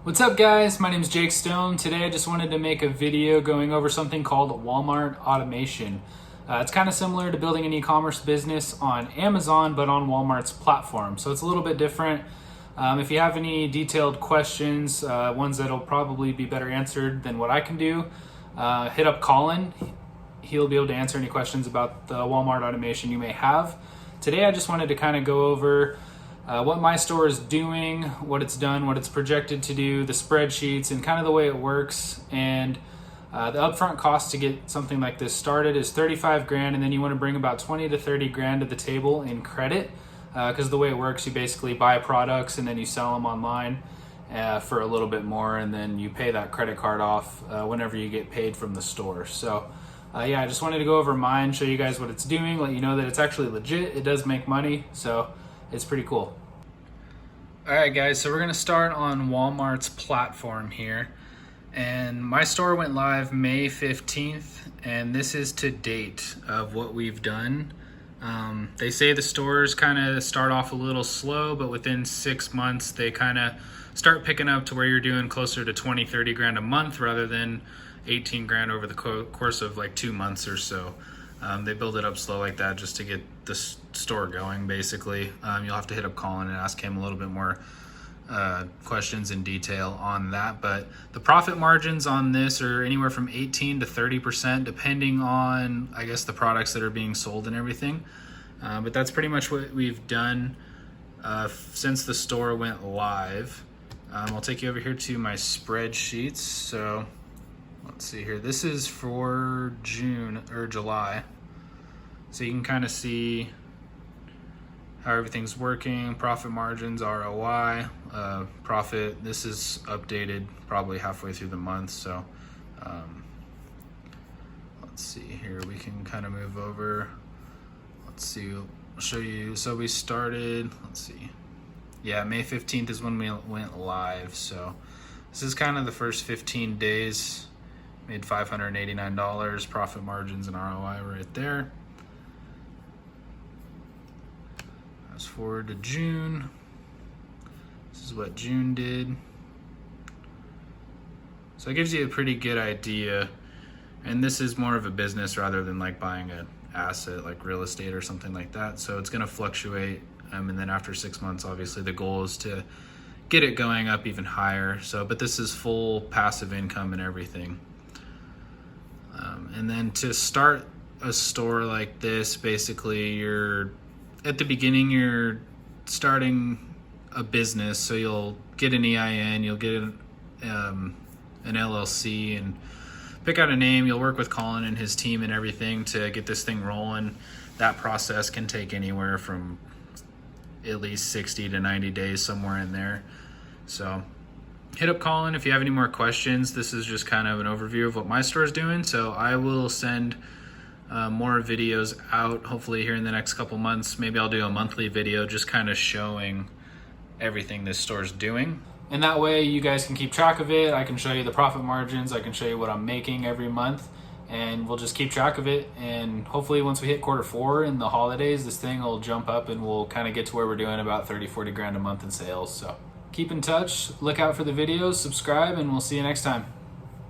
What's up guys, my name is Jake Stone. Today I just wanted to make a video going over something called Walmart automation. It's kind of similar to building an e-commerce business on Amazon, but on Walmart's platform. So it's a little bit different. If you have any detailed questions, ones that'll probably be better answered than what I can do, hit up Colin. He'll be able to answer any questions about the Walmart automation you may have. Today I just wanted to kind of go over what my store is doing, what it's done, what it's projected to do, the spreadsheets, and kind of the way it works. And the upfront cost to get something like this started is 35 grand, and then you want to bring about 20 to 30 grand to the table in credit, because the way it works, you basically buy products and then you sell them online for a little bit more, and then you pay that credit card off whenever you get paid from the store. So yeah, I just wanted to go over mine, show you guys what it's doing, let you know that it's actually legit. It does make money, so it's pretty cool. All right guys, so we're gonna start on Walmart's platform here. And my store went live May 15th, and this is to date of what we've done. They say the stores kind of start off a little slow, but within 6 months, they kind of start picking up to where you're doing closer to 20, 30 grand a month rather than 18 grand over the course of like 2 months or so. They build it up slow like that just to get the store going, basically. You'll have to hit up Colin and ask him a little bit more questions in detail on that. But the profit margins on this are anywhere from 18 to 30%, depending on, I guess, the products that are being sold and everything. But that's pretty much what we've done since the store went live. I'll take you over here to my spreadsheets. So let's see here. This is for June or July. So you can kind of see how everything's working, profit margins, ROI, profit. This is updated probably halfway through the month. So let's see here. We can kind of move over. Let's see, I'll show you. So we started, let's see. Yeah, May 15th is when we went live. So this is kind of the first 15 days. Made $589, profit margins and ROI right there. Fast forward to June. This is what June did. So it gives you a pretty good idea. And this is more of a business rather than like buying an asset like real estate or something like that. So it's going to fluctuate. And then after 6 months, obviously the goal is to get it going up even higher. So, but this is full passive income and everything. And then to start a store like this, basically you're at the beginning, you're starting a business. So you'll get an EIN, you'll get an LLC, and pick out a name. You'll work with Colin and his team and everything to get this thing rolling. That process can take anywhere from at least 60 to 90 days, somewhere in there. So hit up Colin if you have any more questions. This is just kind of an overview of what my store is doing. So I will send more videos out hopefully here in the next couple months. Maybe I'll do a monthly video just kind of showing everything this store is doing. And that way you guys can keep track of it. I can show you the profit margins. I can show you what I'm making every month, and we'll just keep track of it. And hopefully once we hit Q4 in the holidays, this thing will jump up and we'll kind of get to where we're doing about 30, 40 grand a month in sales. So keep in touch, look out for the videos, subscribe, and we'll see you next time.